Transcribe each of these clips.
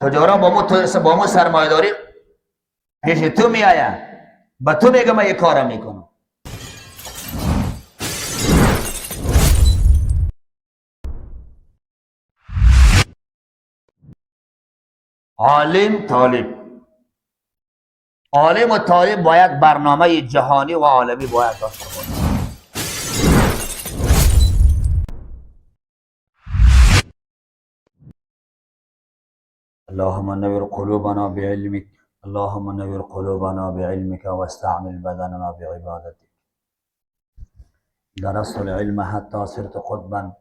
تجارا با مو سرمایه‌داری پیش تو میآید، به تو میگه من یک کارم میکنم. عالم طالب، عالم و طالب باید برنامه جهانی و عالمی باید داشته باشه. اللهم نور قلوبنا بعلمك، اللهم نور قلوبنا بعلمك واستعمل بدننا بعبادتك. درست العلم حتى صرت قطبا،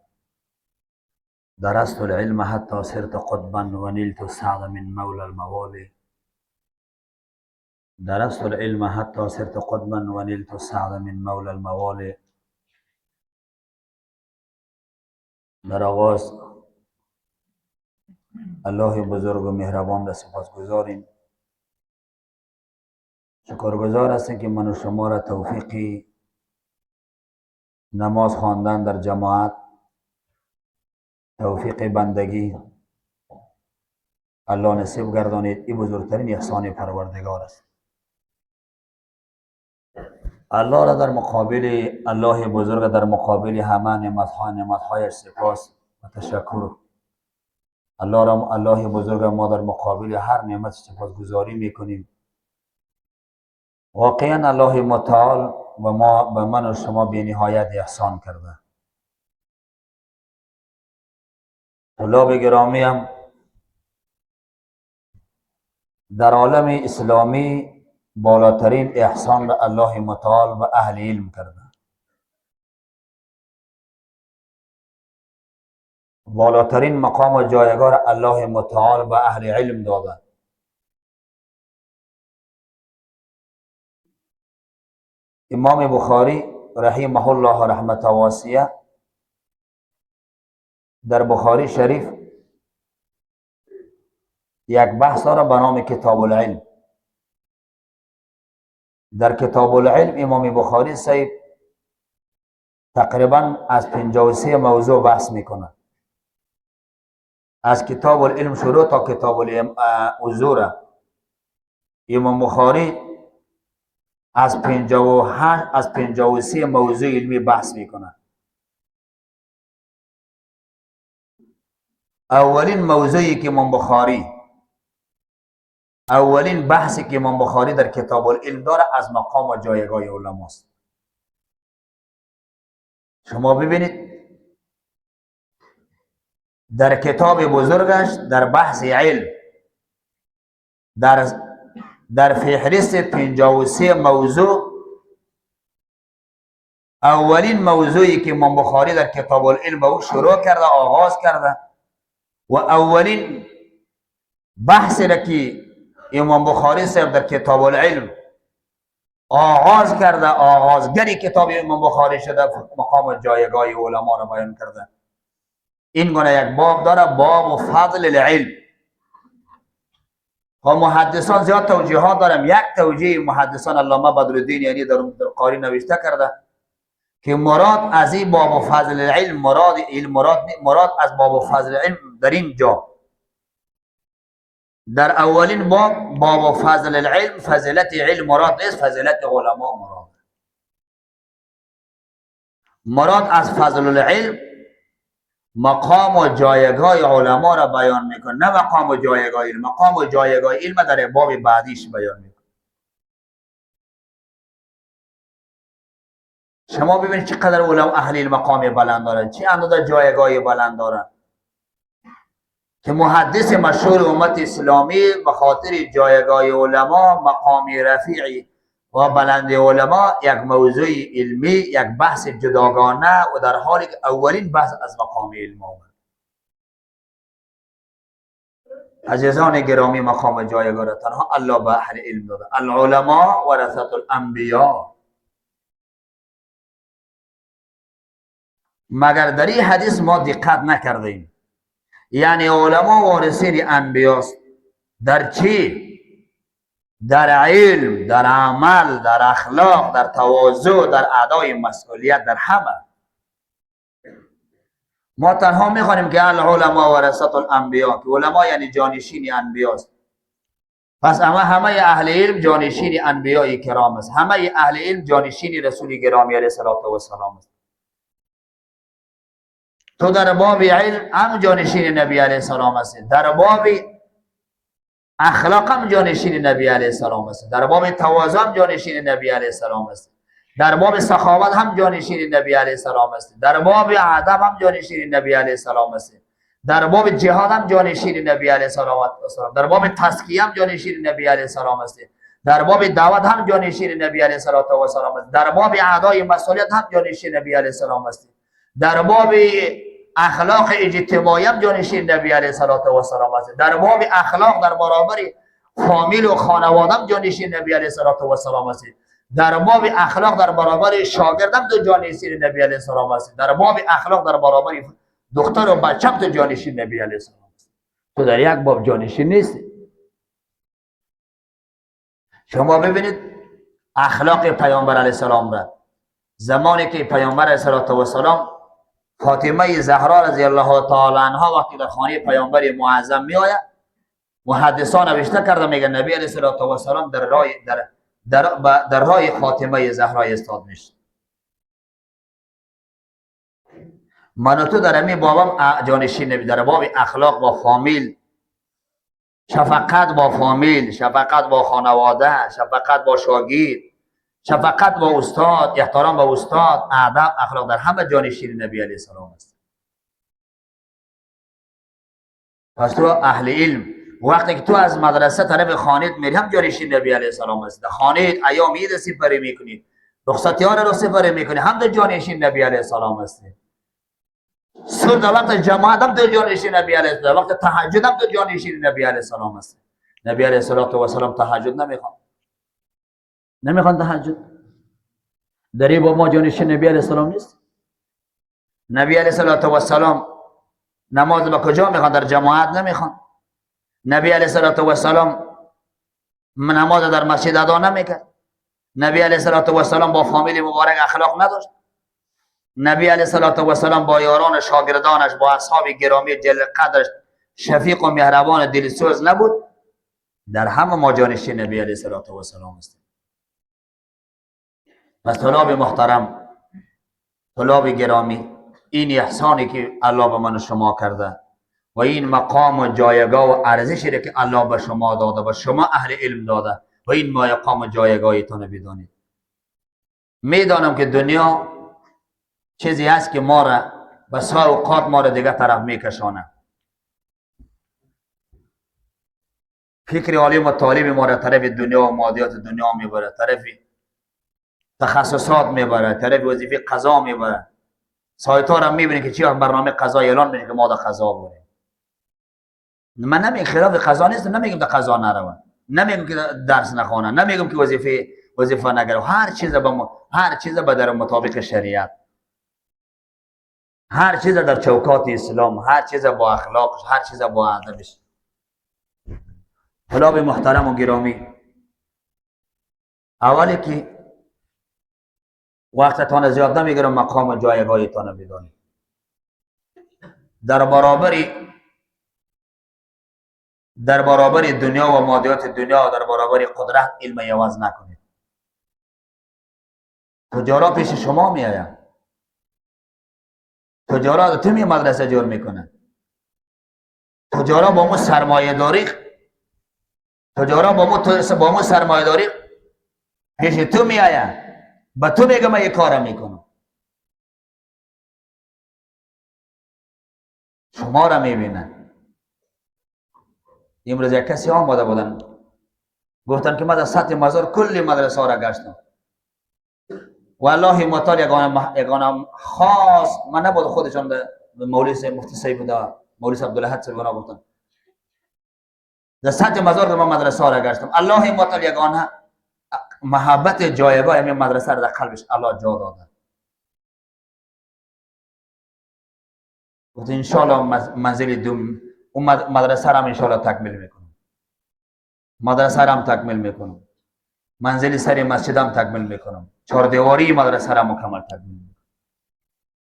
درست العلم حتى صرت قطبا ونلت السعد من مولى الموالي. درست العلم حتى صرت قطبا ونلت السعد من مولى الموالي. در آغاز الله بزرگ و مهربان را سپاس گذاریم. شکرگزار هستیم که من و شما را توفیقی نماز خواندن در جماعت، توفیق بندگی الله نصیب گردانید. این بزرگترین احسان پروردگار است. الله را در مقابل الله بزرگ، در مقابل همه نعمت‌هایش سپاس و تشکر. الله بزرگ ما در مقابل هر نعمت سپاسگزاری میکنیم. واقعا الله متعال و ما به من و شما بی نهایت احسان کرده. طلاب گرامی هم در عالم اسلامی بالاترین احسان به الله متعال و اهل علم کرده. بالاترین مقام و جایگاه الله متعال و اهل علم داده. امام بخاری رحمه الله رحمت واسعه در بخاری شریف یک بحث داره به نام کتاب العلم. در کتاب العلم امام بخاری صاحب تقریبا از 53 موضوع بحث میکنه. از کتاب العلم شروع تا کتاب العذور امام بخاری از 58 از 53 موضوع علمی بحث میکنه. اولین موضوعی که امام بخاری، اولین بحثی که امام بخاری در کتاب العلم داره از مقام و جایگاه علما است. شما ببینید در کتاب بزرگش در بحث علم در فهرست 53 موضوع اولین موضوعی که امام بخاری در کتاب العلم به او شروع کرده، آغاز کرده و اولین بحثی را که امام بخاری صاحب در کتاب العلم آغاز کرده، آغازگری کتاب امام بخاری شده، مقام جایگاه علما را بیان کرده. این گونه یک باب داره، باب فضل العلم. و محدثان زیاد توجیهات دارم. یک توجیه محدثان علامه بدرالدین یعنی در قاری نوشته کرده که مراد از این باب فضل العلم مراد از باب فضل العلم در این جا در اولین باب فضل العلم، فضیلت علم مراد نیست، فضیلت علما مراد از فضل العلم مقام و جایگاه علما را بیان میکنه، نه مقام و جایگاه علم. مقام و جایگاه علم در باب بعدیش بیان میکنه. شما ببینید چقدر علما اهل مقام بلند دارن، چه اندازه جایگاه بلند دارن که محدث مشهور امت اسلامی به خاطر جایگاه علما، مقام رفیعی و بلند علما، یک موضوع علمی، یک بحث جداگانه و در حالی که اولین بحث از مقام علم آمد. عزیزان گرامی، مقام جایگاه را تنها الله به اهل علم داده. العلماء ورثة الانبیاء. مگر در این حدیث ما دقت نکردیم، یعنی علما وارثین انبیاست. در چی؟ در علم، در عمل، در اخلاق، در تواضع، در ادای مسئولیت، در همه. ما تنها میخوانیم که العلماء ورثة الانبیاء، که علما یعنی جانشین انبیاست. پس همه اهل علم جانشین انبیاء کرام است. همه اهل علم جانشین رسول گرامی علیه السلام است. تو در باب علم هم جانشین نبی علیه السلام است، در باب اخلاق هم جانشین نبی علیه السلام است، در باب تواضع هم جانشین نبی علیه السلام است، در باب سخاوت هم جانشین نبی علیه السلام است، در باب ادب هم جانشین نبی علیه السلام است، در باب جهاد هم جانشین نبی علیه السلام است، در باب تزکیه هم جانشین نبی علیه السلام است، در باب دعوت هم جانشین نبی علیه السلام است، در باب ادای مسئولیت هم جانشین نبی علیه السلام است، در باب اخلاق اجتماعی هم جانشین نبی علیه السلام است، در باب اخلاق در برابر فامیل و خانواده هم جانشین نبی علیه السلام است، در باب اخلاق در برابر شاگرد هم تو جانشین نبی علیه السلام است، در باب اخلاق در برابر دختر و بچه هم تو جانشین نبی علیه السلام است. تو در یک باب جانشین نیستی. شما ببینید اخلاق پیامبر علیه السلام را، زمانی که پیامبر علیه السلام فاطمه زهرا رضی الله تعالی عنها وقتی در خانه پیامبر معظم می آید، محدثان نوشته کرده میگه نبی علیه السلام در راه فاطمه زهرا ایستاد میشه. من و تو در همین بابم جانشین نبی، در باب اخلاق با فامیل، شفقت با فامیل، شفقت با خانواده، شفقت با شاگرد، شفقت با استاد، احترام با استاد، ادب، اخلاق، در همه جانشین نبی علیه السلام است. پس تو اهل علم وقتی که تو از مدرسه طرف خانه میری هم جانشین نبی علیه السلام است. در خانه ایام عید سپری میکنی، رخصتیان رو سپری میکنی، هم در جانشین نبی علیه السلام است. صبح در وقت جماعت هم در جانشین نبی علیه السلام، وقت تهجد هم در جانشین نبی علیه السلام است. نبی علیه السلام تهجد نمیخوان تهجد. در این باب ما جانشین نبی علیه السلام نیست. نبی علیه السلام نماز با کجا میخوان؟ در جماعت نمیخوان. نبی علیه السلام نماز در مسجد ادا نمیکرد. نبی علیه السلام با فامیل مبارک اخلاق نداشت. نبی علیه السلام با یاران شاگردانش، با اصحاب گرامی جل قدرش شفیق و مهربان دلسوز نبود. در همه ما جانشین نبی علیه السلام است. پس طلاب محترم، طلاب گرامی، این احسانی که الله به من و شما کرده و این مقام و جایگاه و ارزشی که الله به شما داده، به شما اهل علم داده و این مقام و جایگاهتان بدانید. میدانم که دنیا چیزی هست که ما را بسیار اوقات ما را دیگه طرف میکشانه. فکر عالم و طالب ما را طرف دنیا و مادیات دنیا میبره، طرف تخصصات میبره، طرف وظیفه قضا میبره. سایت ها را میبینید که چی برنامه قضا اعلان میکنه که ما در قضا بریم. من نمیگم خلاف قضا نیست، نمیگم در قضا نروم، نمیگم که درس نخوانم، نمیگم که وظیفه نگیرم. هر چیز به در مطابق شریعت، هر چیز در چوکات اسلام، هر چیز با اخلاقش، هر چیز با ادبش. طلاب محترم و گرامی، اولی که وقتتان زیاد نمیگیرم، مقام و جایگاهتان بدانید. در برابر دنیا و مادیات دنیا، در برابر قدرت علم عوض نکنید. تجارا پیش شما میآید، تجارا تو می مدرسه جور میکنه، تجارا با مو سرمایه داری، تجارا با مو سرمایه داری پیش تو میآید، با تو میگه من یک کارم میکنم. شما را میبینه. امروز یک کسی آمده بودن گفتن که من در سطح مزار کلی مدرسه ها را گشتم. والله مطال یگانم خاص من نبود، خودشان به مولوی مفتی صاحب بوده، مولوی عبدالاحد صاحب بنا گفتن در سطح مزار من مدرسه ها را گشتم. الله مطال یگانه محبت جایگاه همین مدرسه را در قلبش الله جا داده. گفت انشاءالله منزل دوم اون مدرسه را هم انشاءالله تکمیل میکنم، مدرسه را هم تکمیل میکنم، منزل سری مسجد هم تکمیل میکنم، چهار دیواری مدرسه را مکمل تکمیل میکنم.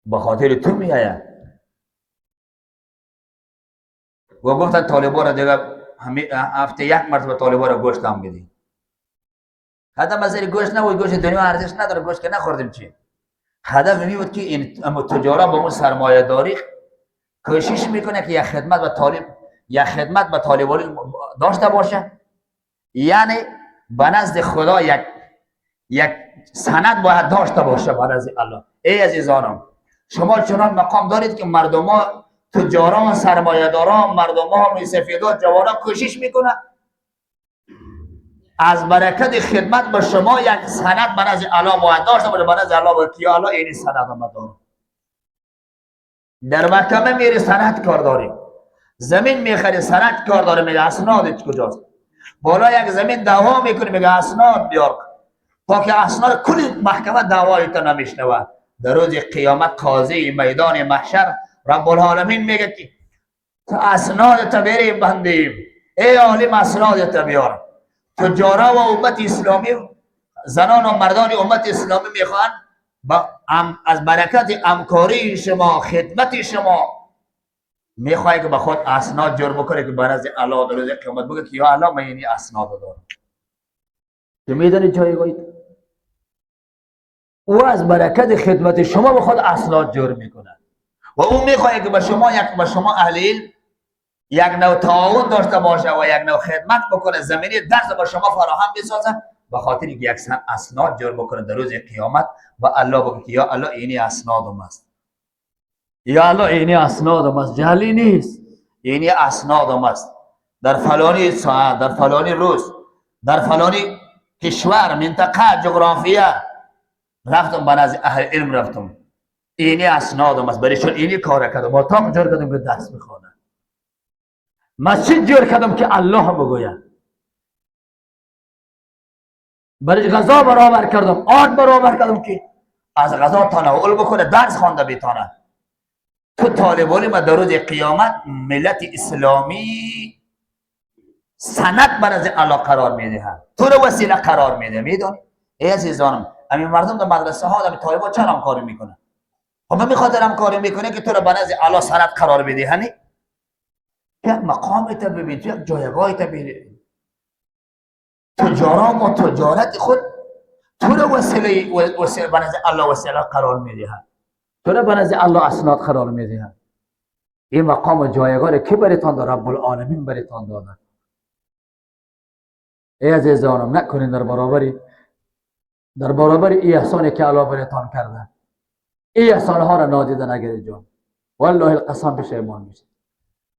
به خاطر تو میآید. و گفتن طالبان را دیگه هفته یک مرتبه طالبان را گوشت هم بدیم. هدف از این گوشت نبود، گوشت دنیا ارزش نداره، گوشت که نخوردیم چی. هدف می بود که این تجارا با اون سرمایه داری کوشش میکنه که یک خدمت به طالبان داشته باشه، یعنی به نزد خدا یک سند باید داشته باشه به نزد الله. ای عزیزانم، شما چنان مقام دارید که مردم تجاران، سرمایه داران، مردم ها، سفیدان، جوانان کوشش میکنه از برکت خدمت به شما یک سند به نزد الله باید داشته باشه. به نزد الله باید که الله این سند ما داره. در محکمه میری سند کار داری، زمین میخری سند کار داره، میگه اسنادت کجاست. بالا یک زمین دعوا میکنی، میگه اسناد بیار، تا که اسناد کل محکمه دعوایت نمیشنوه. در روز قیامت قاضی میدان محشر رب العالمین میگه که تو اسنادت بری بندیم، ای عالم اسنادت بیار. تجارا و امت اسلامی، زنان و مردان امت اسلامی میخوان از برکت همکاری شما، خدمت شما، میخوای که به خود اسناد جور بکنه که به نزد الله در روز قیامت بگه که یا الله من این اسناد دارم. تو میدونی جایگاهی او از برکت خدمت شما به خود اسناد جور میکنه و او میخواد که به شما اهل علم یک نوع تعاون داشته باشه و یک نوع خدمت بکنه، زمینی درس به شما فراهم بسازه، به خاطر اینکه یک اسناد جور بکنه در روز قیامت و الله بگه که یا الله اینی اسنادم است، یا الله اینی اسنادم است، جهلی نیست، اینی اسنادم است. در فلانی ساعت، در فلانی روز، در فلانی کشور، منطقه، جغرافیه رفتم به نزد اهل علم، رفتم اینی اسنادم است، برای چون اینی کار کردم، اتاق جور کردم که درس بخوانم، مسجد جور کردم که الله بگوید، برای غذا برابر کردم، آب برابر کردم که از غذا تناول بکنه، درس خوانده بیتانه. تو طالبان ما در روز قیامت ملت اسلامی سند بر از الله قرار میده، تو رو وسیله قرار میده. میدونی ای عزیزانم، همین مردم در مدرسه ها، همین طالبان چرا همکاری میکنه؟ خب میخاطر همکاری میکنه که تو رو بر از الله سند قرار بده. هنی یک مقامت ببین، یک جایگاهت ببین، تجاران و تجارت خود تو رو وسیله بر از الله وسیله قرار میده، تو رو بر از الله اسناد قرار میده. این مقام و جایگاه که براتون داد رب العالمین براتون داده. ای عزیزانم، نکنین در برابر این احسانی که الله براتون کرده، این احسان ها را نادیده نگیرید جان. والله القسم پشیمان میشید،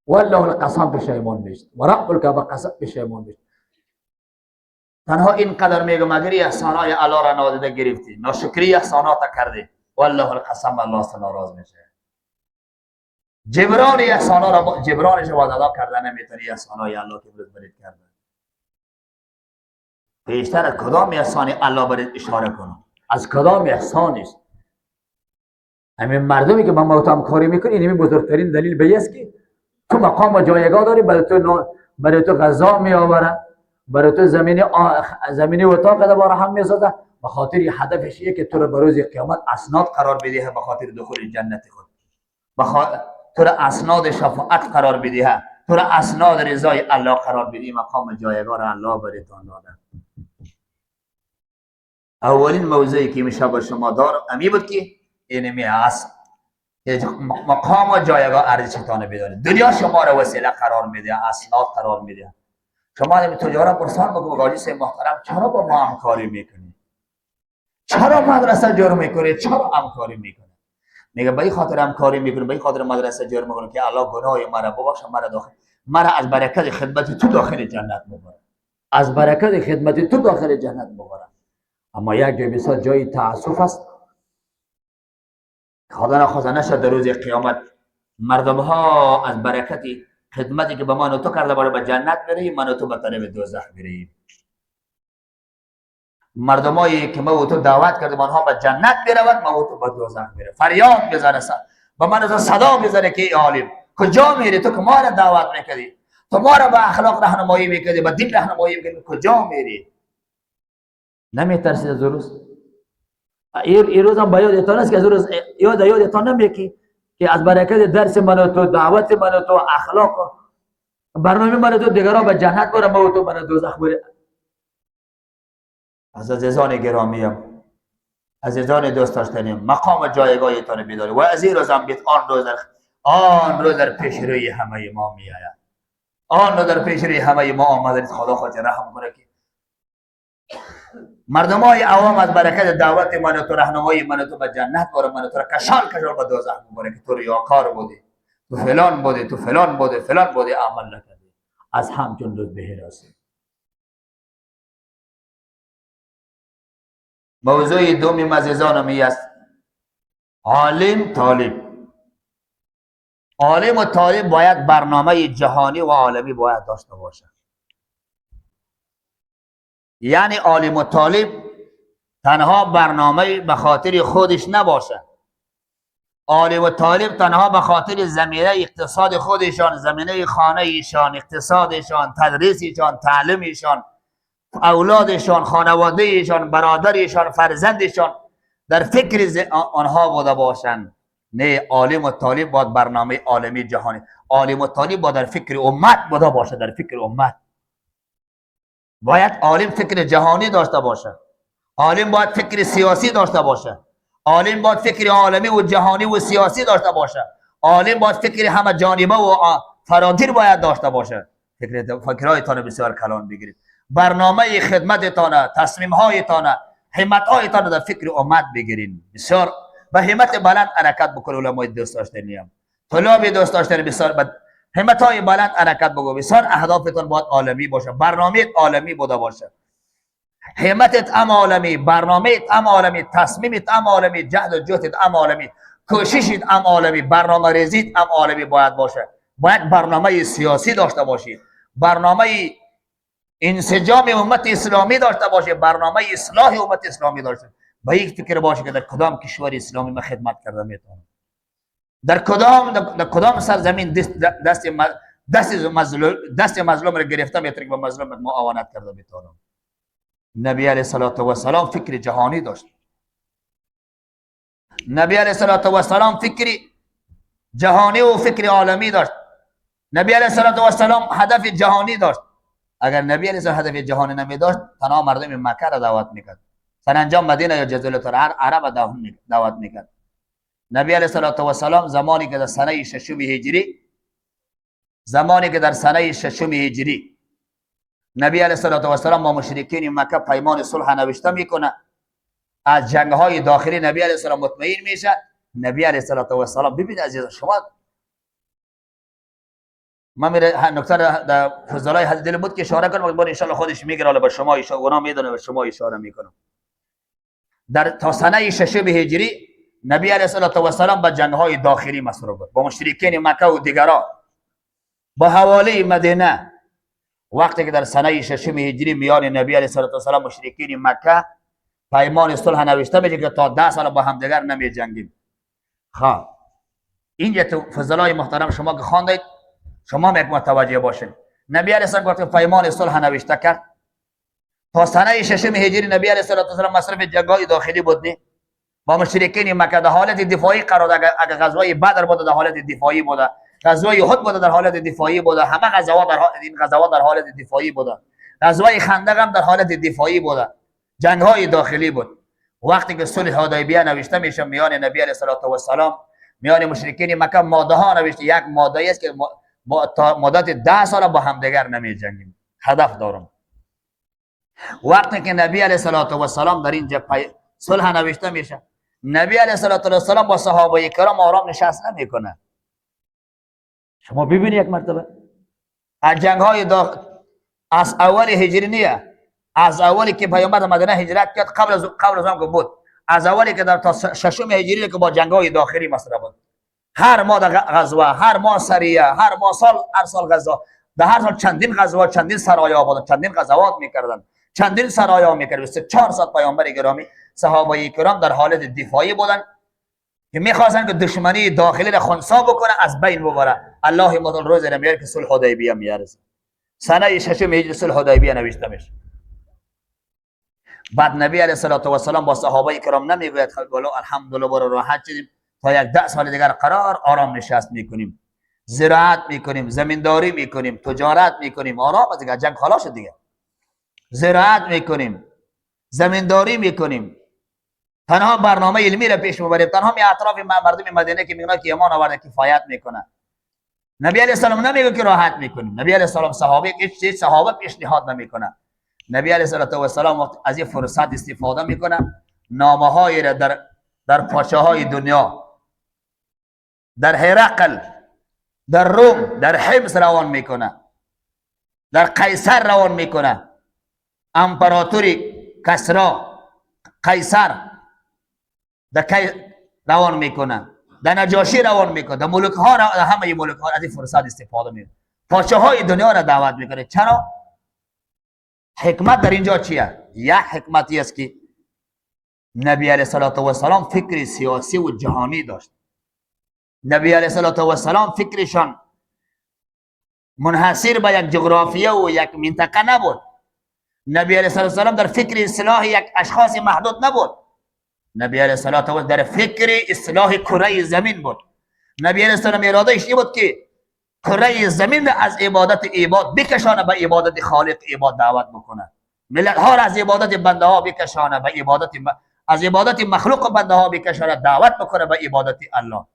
والله القسم پشیمان میشید و رب الکعبه قسم پشیمان میشید. تنها اینقدر میگم اگر احسان های الله را نادیده گرفتی، ناشکری احسانات کردی، والله القسم الله سے ناراض میشه. جبران احسان ها را جبرانش رو ادا کردن نمیتونی، احسان های الله که برات کرده. پیشتر از کدام احسانی الله برات اشاره کنم؟ از کدام احسانی است؟ همین مردمی که با ما همکاری میکنی، این بزرگترین دلیل به است که تو مقام و جایگاه داری، برای تو غذا میآوره، برای تو زمینی اتاق دوباره هم میسازه، به خاطر هدفش اینه که تو رو به روز قیامت اسناد قرار بده، به خاطر دخول جنت خود، تو رو اسناد شفاعت قرار بده، تو رو اسناد رضای الله قرار بده. مقام جایگاه را الله براتون داده. اولین موضوعی که میشه با شما دارم امی بود که اینمی است، مقام و جایگاه ارزشتان بدانید. دنیا شما را وسیله قرار میده، اسناد قرار میده. شما همین تجارت پرسان بگو قاضی محترم چرا با ما همکاری میکنی؟ چرا مدرسه جور میکنی؟ چرا همکاری میکنی؟ میگه به این خاطر همکاری میکنم، به این خاطر مدرسه جور میکنم که الله گناه مرا ببخشه، مرا از برکت خدمت تو داخل جنت ببره، از برکت خدمت تو داخل جنت ببره. اما یک جای بسیار جای تاسف است، خدا نخواسته نشد در روز قیامت مردم ها از برکت خدمتی که به من و تو کرده باشه به جنت بریم، من و تو به طرف دوزخ بریم. مردمایی که ما و تو دعوت کردیم آنها به جنت برود، ما و تو به دوزخ بریم. فریاد بزنه، به من از صدا بزنه که ای عالم کجا میری؟ تو که ما را دعوت میکردی، تو ما را به اخلاق راهنمایی میکردی، به دین راهنمایی میکردی، کجا میری؟ نمیترسید از روز؟ این روز هم به یادتان است که از روز یادتان نمیاد که از برکت درس من و تو، دعوت من و تو، اخلاق برنامه من تو دیگران به جنت بره، ما و تو من دوزخ بره. از عزیزان گرامیم، عزیزان دوست داشتنیم، مقام جایگاهتان بیداری و از این روز هم بیت آن روز در پیش روی همه ما می آید. آن رو در پیش روی همه ما آمده. خدا خود رحم کنه که مردم های عوام از برکت دعوت من و تو، رهنمایی من و تو به جنت بره، من و تو را کشان به دوزخ بره که تو ریاکار بودی، تو فلان بودی، تو فلان بودی، فلان بودی، عمل نکردی. از همچون روز بهراسی. موضوع دومی عزیزانم می است عالم طالب. عالم و طالب باید برنامه جهانی و عالمی باید داشته باشه. یعنی عالم و طالب تنها برنامه به خاطر خودش نباشه. عالم و طالب تنها به خاطر زمینه اقتصاد خودشان، زمینه خانه ایشان، اقتصادشان، تدریسشان، تعلیمشان، اولادشان، خانواده ایشان، برادرشان، فرزندشان در فکر آنها بوده باشند. نه، عالم و طالب باید برنامه عالمی جهانی. عالم و طالب باید در فکر امت بوده باشه. در فکر امت باید عالم فکر جهانی داشته باشه. عالم باید فکر سیاسی داشته باشه. عالم باید فکر عالمی و جهانی و سیاسی داشته باشه. عالم باید فکر همه جانبه و فرادیر باید داشته باشه. فکرهایتان بسیار کلان بگیرید. برنامه خدمتتان، تصمیم هایتان، همت هایتان در فکر امت بگیرید. بسیار به همت بلند حرکت بکنید. علمای دوست داشتنیم، طلاب دوست داشتنی، بسیار همت های بلند حرکت بگو. بسیار اهدافتون باید عالمی باشه. برنامه عالمی بوده باشه. همتت ام عالمی، برنامهت ام عالمی، تصمیمت ام عالمی، جهد و جهدت ام عالمی، کوششت ام عالمی، برنامه ریزیت ام عالمی باید باشه. باید برنامه سیاسی داشته باشید، برنامه انسجام امت اسلامی داشته باشید، برنامه اصلاح امت اسلامی داشته. به یک فکر باشه که در کدام کشور اسلامی من خدمت کرده میتونم، در کدام سرزمین دست مظلوم را گرفته میتونم، به مظلوم معاونت کرده میتونم. نبی علیه السلام فکر جهانی داشت. نبی علیه السلام فکر جهانی و فکر عالمی داشت. نبی علیه السلام هدف جهانی داشت. اگر نبی علیه السلام هدف جهانی نمی داشت، تنها مردم مکه را دعوت میکرد، سرانجام مدینه یا جزیره عرب دعوت میکرد. نبی علیه السلام زمانی که در سنه ششم هجری نبی علیه السلام با مشرکین مکه پیمان صلح نوشته میکنه، از جنگ های داخلی نبی علیه السلام مطمئن میشه. نبی علیه السلام ببینید عزیز شما، من میره نکته در فضلای حدیث دل بود که اشاره کنم، بعد ان شاء الله خودش میگه، حالا به شما اشاره گناه میدونه، به شما اشاره میکنم. در تا سنه ششم هجری نبی علیه السلام به جنگ های داخلی مصروف بود با مشرکین مکه و دیگران. با حواله مدینه، وقتی که در سنه ششم هجری میان نبی علیه السلام مشرکین مکه پیمان صلح نوشته میشه که تا 10 سال با هم دیگر نمی جنگیم. خب اینجا تو فضلای محترم شما که خواندید، شما هم یک متوجه باشین. نبی علیه السلام وقتی پیمان صلح نوشته کرد، تا سنه ششم هجری نبی علیه السلام مصرف جنگ‌های داخلی بود، نه با مشرکین مکه در حالت دفاعی قرار داد. اگر غزوه بدر بود در حالت دفاعی بود، غزوه احد بود در حالت دفاعی بود، همه غزوات در حالت دفاعی بود، غزوه خندق هم در حالت دفاعی بود، جنگ‌های داخلی بود. وقتی که صلح حدیبیه نوشته میشه میان نبی علیه السلام میان مشرکین مکه، ماده ها نوشته، یک ماده است که تا مدت 10 سال با هم دیگر نمی جنگیم، هدف دارم. وقتی که نبی علیه السلام در اینجا صلح نوشته میشه، نبی علیه السلام با صحابه کرام آرام نشست نمیکنه. شما ببینید یک مرتبه از جنگ های از اول هجری نیه، از اولی که پیامبر مدینه هجرت کرد، قبل از آن که بود، از اولی که در تا ششم هجری که با جنگ های داخلی مصرف بود، هر ماه غزوه، هر ماه سریه، هر سال غزوه، در هر سال چندین غزوه، چندین سرایا بودن، چندین غزوات میکردن، چندین سرایا میکردن. 400 پیامبر گرامی، صحابه کرام در حالت دفاعی بودن که میخواستن که دشمنی داخلی را خنثی بکنه، از بین ببره. الله مدل روز میاره که صلح حدیبیه میارزه. سنه ششم هجری صلح حدیبیه نوشته میشه. بعد نبی علیه السلام با صحابه کرام نمیگوید الحمدلله برو راحت شدیم، تا یک 10 سال دیگر قرار آرام نشست میکنیم. زراعت میکنیم، زمینداری میکنیم، تجارت میکنیم، آرام دیگه، جنگ خلاص شد دیگه. زراعت میکنیم، زمینداری میکنیم، تنها برنامه علمی را پیش میبریم، تنها می اطراف مردم مدینه که میگن که ایمان آورده کفایت میکنه. نبی علیه السلام نمیگه که راحت میکنیم. نبی علیه السلام صحابه هیچ چیز صحابه پیشنهاد نمیکنه. نبی علیه السلام وقت از این فرصت استفاده میکنه، نامه های را در پاچه های دنیا، در هرقل، در روم، در حمص روان میکنه، در قیصر روان میکنه، امپراتوری کسرا قیصر در روان میکنه، در نجاشی روان میکنه، در ملک ها همه ملک ها از این فرصت استفاده میکنه، پاچه های دنیا را دعوت میکنه. چرا؟ حکمت در اینجا چیه؟ یک حکمتی است که نبی علیه السلام فکر سیاسی و جهانی داشت. نبی علیه السلام فکرشان منحصر به یک جغرافیه و یک منطقه نبود. نبی علیه السلام در فکر اصلاح یک اشخاص محدود نبود. نبی علیه السلام در فکر اصلاح کره زمین بود. نبی علیه السلام ارادهش این بود که کره زمین از عبادت عباد بکشانه به عبادت خالق عباد دعوت بکنه. ملت ها را از عبادت بنده ها بکشانه به عبادت از عبادت مخلوق بنده ها بکشانه دعوت بکنه به عبادت الله.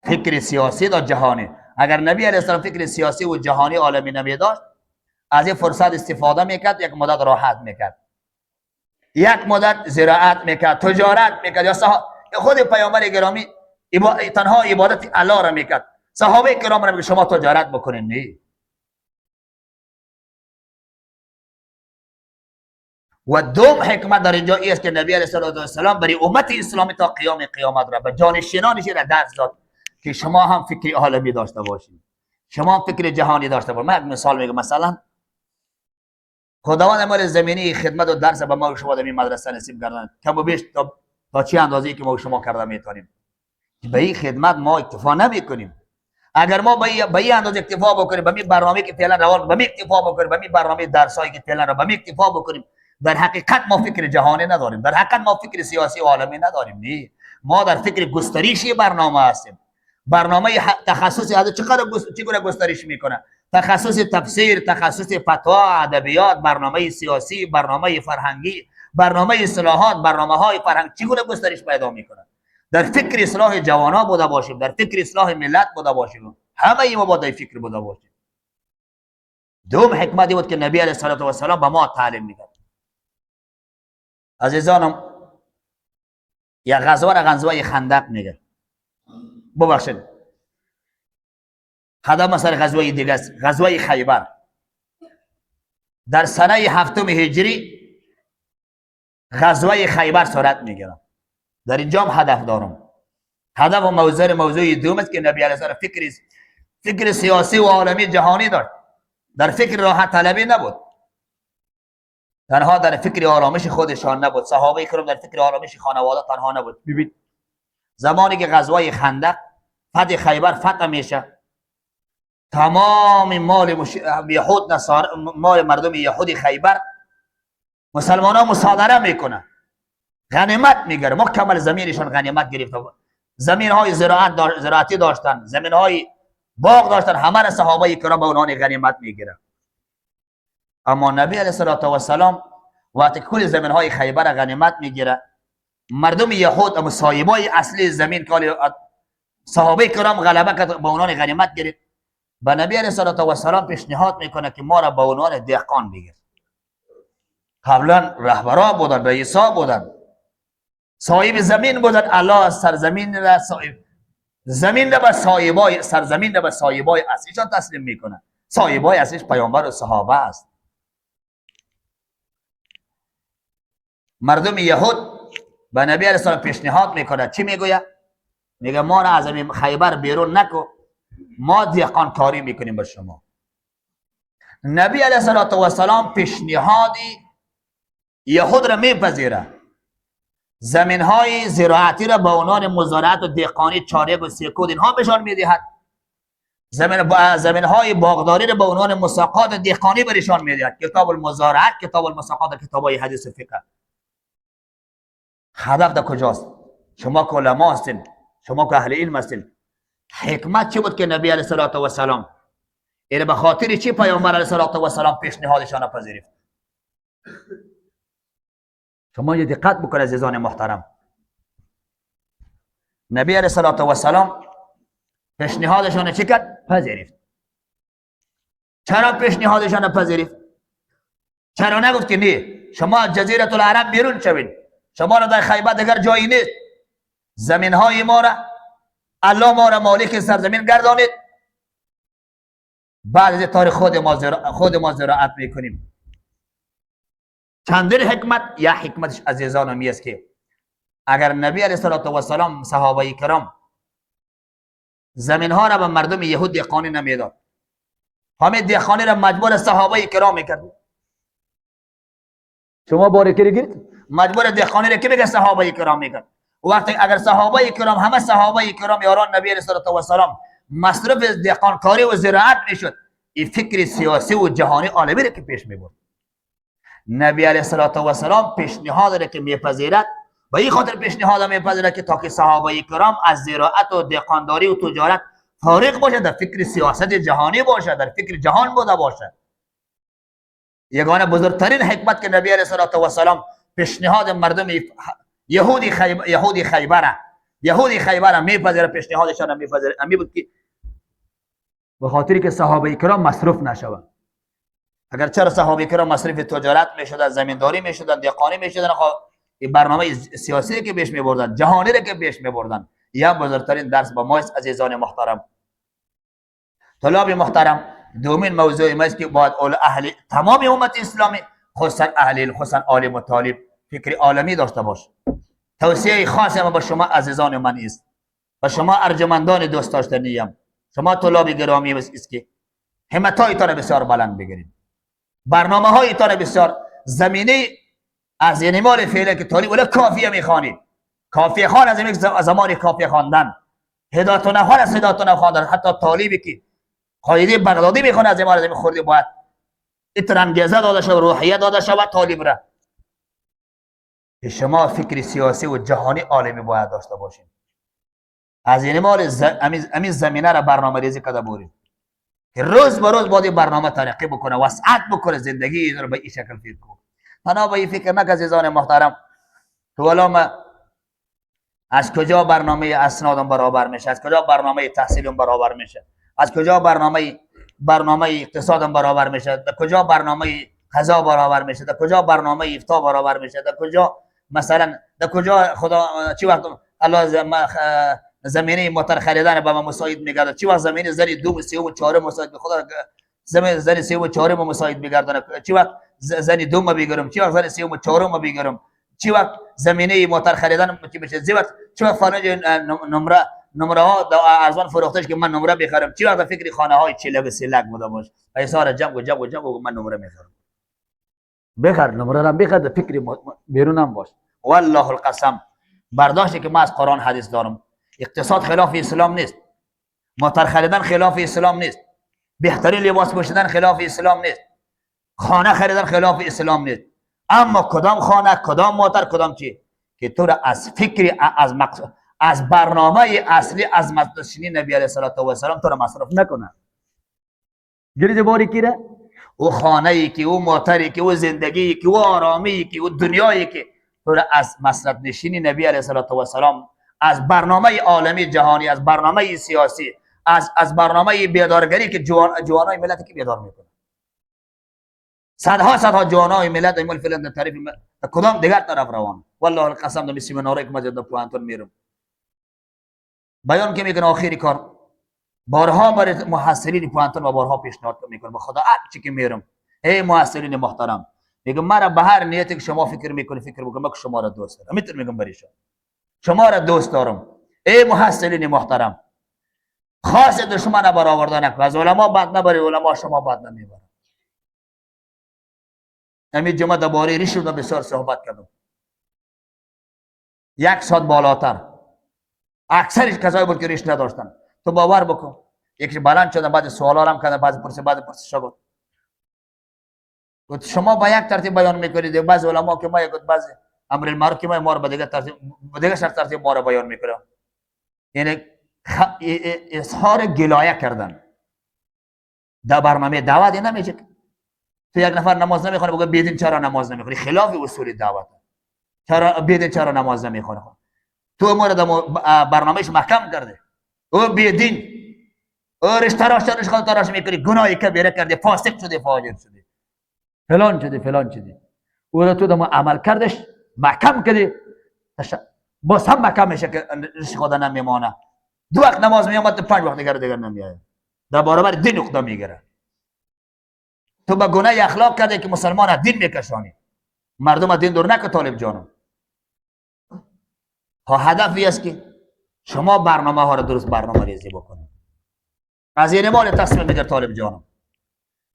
فکر سیاسی و جهانی. اگر نبی علیه السلام فکر سیاسی و جهانی عالمی نمی داشت، از این فرصت استفاده میکرد، یک مدت راحت میکرد، یک مدت زراعت میکرد، تجارت میکرد، یا خود پیامبر گرامی تنها عبادت الله را میکرد. صحابه کرام را میگه شما تجارت بکنین. نه. و دوم حکمت در اینجا است که نبی علیه السلام برای امت اسلامی تا قیامت را به جانشینانش را درس داد که شما هم فکر عالمی داشته باشید، شما هم فکر جهانی داشته باشید. من یک مثال میگم. مثلا خداوند امر زمینی خدمت و درس به ما و شما در این مدرسه نصیب کردن، کم و بیش تا چه اندازه‌ای که ما و شما کرده میتونیم. به این خدمت ما اکتفا نمیکنیم. اگر ما به این اندازه اکتفا بکنیم، به این برنامه که فعلا روان، به این اکتفا بکنیم، به این برنامه درسایی که فعلا به این اکتفا بکنیم، در حقیقت ما فکر جهانی نداریم، در حقیقت ما فکر سیاسی و عالمی نداریم. نه، ما در فکر گستریشی برنامه هستیم. برنامه تخصصی از چگونه گسترش میکنه؟ تخصص تفسیر، تخصص فتوا، ادبیات، برنامه سیاسی، برنامه فرهنگی، برنامه اصلاحات، برنامه‌های فرهنگ چگونه گسترش پیدا میکنه؟ در فکر اصلاح جوانا بوده باشیم، در فکر اصلاح ملت بوده باشیم، همه ما باید فکر بوده باشیم. دوم حکمتی بود که نبی علیه السلام به ما تعلیم میداد. عزیزانم، یک غزوه را غزوه خندق میگه. ببخشید، خدا مثلا غزوه دیگه است، غزوه خیبر. در سنه 7 هجری غزوه خیبر صورت میگیره. در اینجا هم هدف دارم. هدف و موضوع دوم است که نبی علیه السلام فکر سیاسی و عالمی جهانی داشت. در فکر راحت طلبی نبود، تنها در فکر آرامش خودشان نبود. صحابه کرام در فکر آرامش خانواده تنها نبود. ببین زمانی که غزوه خندق فتح خیبر فتح میشه، تمام مال یهود مال مردم یهود خیبر مسلمان ها مصادره میکنه، غنیمت میگیره. مکمل زمینشان غنیمت گرفته. زمین های زراعتی داشتن، زمین های باغ داشتن، همه را صحابه کرام به عنوان غنیمت میگیره. اما نبی علیه السلام وقتی کل زمین های خیبر غنیمت میگیره، مردم یهود اما صاحبای اصلی زمین که صحابه کرام غلبه کرد به عنوان غنیمت گرفت، به نبی علیه السلام پیشنهاد میکنه که ما را به عنوان دهقان بگیر. قبلا رهبرا بودن، رئیسا بودن، صاحب زمین بودن. الله سرزمین را زمین را به صاحبای سرزمین را به صاحبای اصلیشان تسلیم میکنه. صاحبای اصلیش پیامبر و صحابه است. مردم یهود به نبی علیه السلام پیشنهاد میکنه. چی میگوید؟ میگه ما را از این خیبر بیرون نکو، ما دهقان کاری میکنیم به شما. نبی علیه السلام پیشنهادی یهود را میپذیره. زمین های زراعتی را به عنوان مزارعت و دهقانی، چارگ و سیکود اینها بهشان میدهد. زمین های باغداری را به عنوان مساقات دهقانی برشان میدهد. کتاب المزارعت، کتاب المساقات، کتاب های حدیث و فقه. هدف در کجاست؟ شما که علما هستین، شما که اهل علم هستین، حکمت چی بود که نبی علیه السلام این به خاطر چی پیامبر علیه السلام پیشنهادشان پذیرفت؟ شما یه دقت بکنید عزیزان محترم. نبی علیه السلام پیشنهادشان چی کرد؟ پذیرفت. چرا پیشنهادشان پذیرفت؟ چرا نگفت که نه شما از جزیره العرب بیرون شوید، شما را در خیبر دیگر جایی نیست، زمین های ما را الله ما را مالک سرزمین گردانید، بعد از تاریخ خود ما زراعت میکنیم. چندین حکمت، یا حکمتش عزیزان می است که اگر نبی علیه السلام صحابه کرام زمین ها را به مردم یهود دهقانی نمیداد، همه دهقانی را مجبور صحابه کرام میکرد. شما باریکی گیرید مجبور دهقانی را که بگه صحابه کرام میکرد. وقتی اگر صحابه کرام همه صحابه کرام یاران نبی علیه السلام مصرف دهقانکاری و زراعت میشد، این فکر سیاسی و جهانی عالمی را که پیش میبرد. نبی علیه السلام پیشنهاد را که میپذیرد و این خاطر پیشنهاد میپذیرد که تا که صحابه کرام از زراعت و دهقانداری و تجارت فارغ باشه، در فکر سیاست جهانی باشه، در فکر جهان بوده باشه. یگانه بزرگترین حکمت که نبی علیه السلام پیشنهاد مردم یهودی خیبر میپذیره، پیشنهادشان میپذیره، امی بود که به خاطری که صحابه کرام مصروف نشوند. اگر چرا صحابه کرام مصرف تجارت میشدن، زمینداری میشدن، دهقانی میشدن، این برنامه سیاسی که پیش میبردن، جهانی را که پیش میبردن، یا بزرگترین درس با ما است عزیزان محترم. طلاب محترم، دومین موضوع ما است که باید اهل تمام امت اسلامی، خصوصا عالم و طالب، فکر عالمی داشته باش. توصیه خاصی ما با شما عزیزان من است، و شما ارجمندان دوست داشتنیم، شما طلاب گرامی است که همتایتان بسیار بلند بگیرید، برنامه هایتان بسیار زمینه از این مال فعلی که طالب ولی کافیه میخوانید، کافیه خوان از یک زمان کافیه خواندن، هدایت نفر از هدایت نفر خواندن، حتی طالبی که قاعده بغدادی میخونه از این خوردی باید اترانگیزه داده شود، روحیه داده شود طالب را. شما فکر سیاسی و جهانی عالمی باید داشته باشید. از این مال امین زمینه را برنامه ریزی کرده بورید که روز به روز باید برنامه ترقی بکنه، وسعت بکنه، زندگی رو به این شکل فکر کنه. تنها به این فکر نک عزیزان محترم تو الان از کجا برنامه اسنادم برابر میشه، از کجا برنامه تحصیلم برابر میشه، از کجا برنامه اقتصادم برابر میشه، در کجا برنامه غذا برابر میشه، در کجا برنامه افطار برابر میشه، در کجا مثلا در کجا خدا چی وقت الله زمینه موتر خریدن به ما مساعد میگرده، چی وقت زمینه زنی دوم سوم و چهارم مساعد به خدا زنی سوم و چهارم مساعد میگردن، چی وقت زنی دوم بگیرم، چی وقت زنی سوم و چهارم بگیرم، چی وقت زمینه موتر خریدن چی بشه، چی وقت فلان نمره ها ارزان فروختش که من نمره بخرم، چی وقت فکر خانه های چلک و سلک بوده باش، ایسا جمع من نمره میخرم، بخر نمره را بخر، فکر بیرونم باش. والله القسم برداشتی که ما از قرآن حدیث دارم، اقتصاد خلاف اسلام نیست، موتر خریدن خلاف اسلام نیست، بهترین لباس پوشیدن خلاف اسلام نیست، خانه خریدن خلاف اسلام نیست، اما کدام خانه، کدام موتر، کدام چی که تو را از فکر از برنامه اصلی از مدرسه نبی علیه السلام تو را مصرف نکنه. گرید باری کیره او خانه ای که او موتری که او زندگی که او آرامی که او دنیایی که تو را از مسند نشینی نبی علیه السلام، از برنامه عالمی جهانی، از برنامه سیاسی، از برنامه بیدارگری که جوانای ملت که بیدار میکنه، صدها جوانای ملت ایمال فعلا در طرف کدام دیگر طرف روان. والله القسم در سیمیناری که مجد پوانتون میرم بیان که میکنه آخری کار بارها برای محصلین پوانتون و بارها پیشنهاد میکنه به خدا چی که میرم، ای محصلین محترم میگم مرا به هر نیتی که شما فکر میکنی فکر بکن، من شما را دوست دارم، میتونم میگم بریشم شما را دوست دارم. ای محصلین محترم خاص دشمن برآورده نکن، از علما بد نبری، علما شما بد نمیبرن. امید جمعه درباره ریش رو بسیار صحبت کردم، 1 ساعت بالاتر، اکثرش کسایی بود که ریش نداشتن. تو باور بکن یکی بلند شدن بعد سوالا هم کردن، بعد پرسش گفت شما با یک ترتیب بیان میکنید، بعضی علما که ما گفت بعضی امر المعروف که ما رو به دیگه ترتیب به دیگه شرط ترتیب ما رو بیان میکنه، یعنی اظهار گلایه کردن. در برنامه دعوت نمیشه. تو یک نفر نماز نمیخونه بگه بیدین چرا نماز نمیخونی؟ خلاف اصول دعوت. چرا بیدین چرا نماز نمیخونه؟ تو مورد برنامهش محکم کرده. او بیدین، او رشته راش تراش میکنی، گناهی کبیره کرده، فاسق شده، فاجر شده، فلان شده، فلان شده. او را تو دم عمل کردش محکم کردی، باز هم محکم میشه که رشته خدا نمیمانه. دو وقت نماز میامد، 5 وقت دیگر نمیاد. در برابر دین نقطه میگیره. تو به گناه اخلاق کرده که مسلمان دین میکشانی. مردم دین دور نکن طالب جانم. ها هدفی است که شما برنامه ها را درست برنامه ریزی بکنید. از این مال تصمیم میگیر طالب جانم.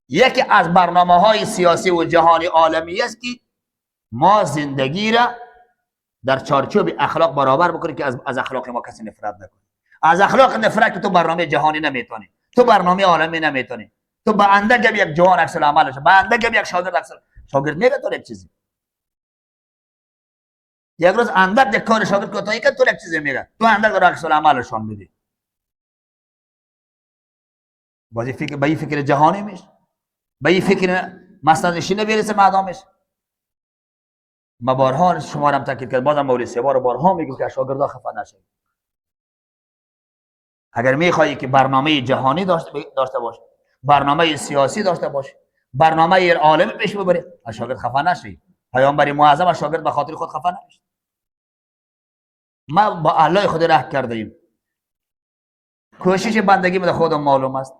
یکی از برنامه های سیاسی و جهانی عالمی است که ما زندگی را در چارچوب اخلاق برابر بکنیم که از اخلاق ما کسی نفرت نکنه. از اخلاق نفرت که تو برنامه جهانی نمیتونی، تو برنامه عالمی نمیتونی. تو با اندک یک جوان عکس العملش، با اندک یک شاگرد میگه تو یک چیزی. یک روز اندک یک کار شاگرد کوتاهی که تو یک چیزی میگه، تو اندک در عکس العملشون میدی. بازی فکر به این فکر جهانی میشه، به این فکر مستندشی نبیرسه مردمش. ما بارها شما هم تاکید کرد، بازم مولوی سه بارها میگم که شاگردا خفه نشید. اگر میخوایی که برنامه جهانی داشته باش، برنامه سیاسی داشته باش، برنامه عالمی پیش ببری، شاگرد خفه نشید. پیامبر معظم شاگرد به خاطر خود خفه نمیشه. ما با الله خود راه کردیم. کوشش بندگی به خودم معلوم است.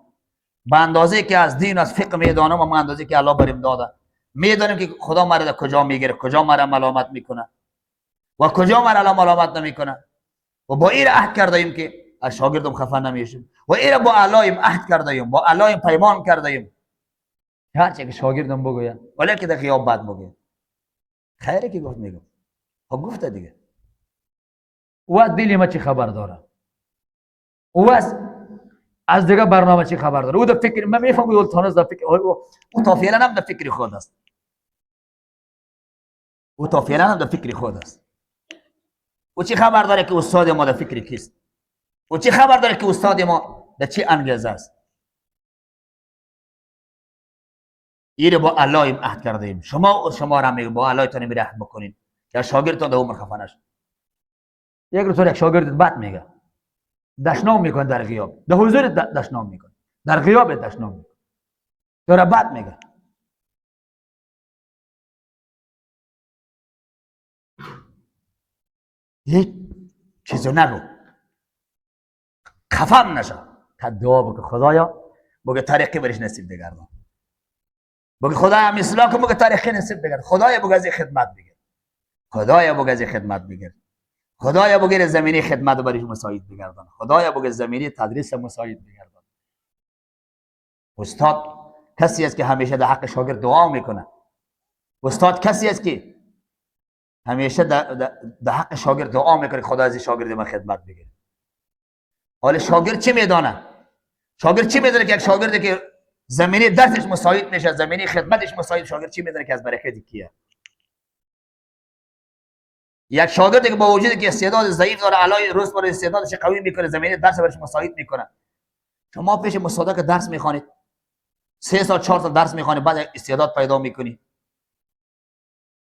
به اندازه که از دین از فقه میدانم و به اندازه که الله بریم داده، میدانیم که خدا مرا در کجا میگیره، کجا مرا ملامت میکنه و کجا مرا ملامت نمیکنه. و با این عهد کردیم که از شاگردم خفه نمیشیم و این با الله عهد کردیم، با الله پیمان کردیم. هر چی که شاگردم بگوید ولی که در غیاب بد بگوید. خیره که گفت میگم. خب گفته دیگه. و دلی ما چی خبر داره؟ و از دیگه برنامه چی خبر داره؟ او در فکر من میفهمم او تانست در فکر او تا فعلا هم در فکر خود است. او تا فعلا هم در فکر خود است. او چی خبر داره که استاد ما در فکر کیست؟ او چی خبر داره که استاد ما در چی انگیزه است؟ این با الله عهد کردیم. شما را میگه با الله تون می عهد بکنین یا شاگردتون در عمر خفه نشه. یک روز یک شاگرد بد میگه، دشنام میکنه در غیاب، در حضور دشنام میکنه، در غیاب دشنام میکنه، تو را بد میگه. یک چیزو نگو، خفم نشه. تا دعا بکن خدایا بگه تاریخی برش نصیب بگردم، بگه خدایا مثلا که بگه تاریخی نصیب بگردم، خدایا بگه از خدمت بگیر، خدایا بگه از خدمت بگیر، خدایا بگه زمینی خدمت برش مساعد بگردم، خدایا بگه زمینی تدریس مساعد بگردم. استاد کسی است که همیشه در حق شاگرد دعا میکنه. استاد کسی است که همیشه در حق شاگرد دعا میکنه خدا از شاگرد من خدمت بگیره. حالا شاگرد چی میدانه؟ شاگرد چی میدونه که یک شاگردی که زمینی درسش مساعد میشه، زمینی خدمتش مساعد، شاگرد چی میدونه که از برکت کیه؟ یک شاگردی که با وجودی که استعداد ضعیف داره علای روز بر استعدادش قوی میکنه، زمینی درس برش مساعد میکنه. شما پیش مصادق درس میخوانید، 3 سال 4 سال درس میخوانید، بعد استعداد پیدا میکنی.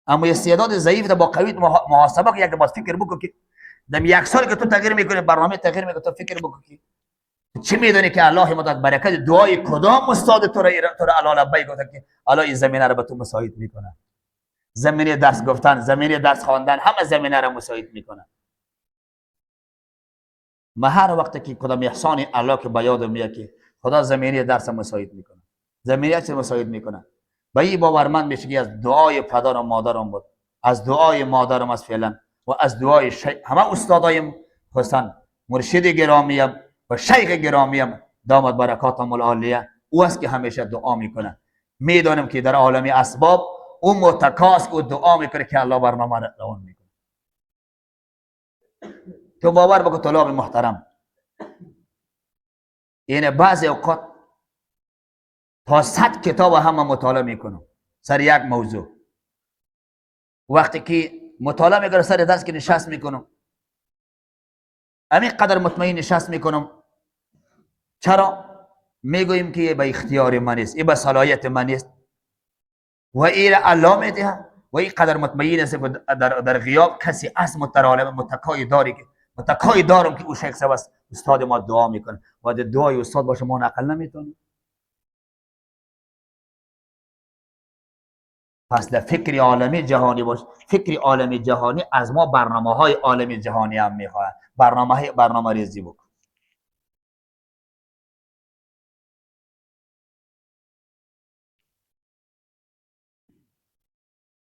اما استعداد ضعیف با قوی محاسبه که یک باز فکر بکن که در 1 سال که تو تغییر میکنی، برنامه تغییر میکنی، تو فکر بکن که چی میدونی که الله مدد برکت دعای کدام استاد تو را علی لبیک گفته که الله این زمینه را به تو مساعد میکنه. زمینه درس گفتن، زمینه درس خواندن، همه زمینه را مساعد میکنه. ما هر وقت که کدام احسان الله که به یاد میاد که خدا زمینه درس مساعد میکنه، زمینه چه مساعد میکنه، به این باورمند میشه که از دعای پدر و مادرم بود، از دعای مادرم از فعلا و از دعای همه استادایم حسن مرشد گرامیم و شیخ گرامیم دامت برکاتهم العالیه، او است که همیشه دعا میکنه. میدانم که در عالم اسباب او متکاس او دعا میکنه که الله برنامه را روان میکنه. تو باور بکن طلاب محترم، این بعضی اوقات تا 100 کتاب همه مطالعه میکنم سر یک موضوع. وقتی که مطالعه میکنم سر درس که نشست میکنم، همین قدر مطمئن نشست میکنم. چرا؟ میگوییم که به اختیار من است، این به صلاحیت من است و این را الله میده و این قدر مطمئن است که در غیاب کسی از متکای داری که متکای دارم که او شیخ صاحب است، استاد ما دعا میکنه و در دعای استاد باشه ما نقل نمیتونیم. پس در فکر عالمی جهانی باش. فکر عالمی جهانی از ما برنامه های عالمی جهانی هم میخواد. برنامه ریزی بکن.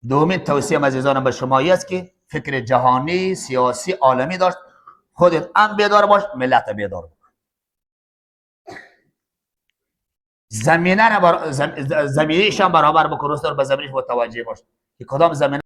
دومین توصیه عزیزانم به شما است که فکر جهانی سیاسی عالمی داشت. خودت هم بیدار باش، ملت بیدار باش. زمینه را زمینیش هم برابر بکن، به زمینش متوجه باش که کدام زمینه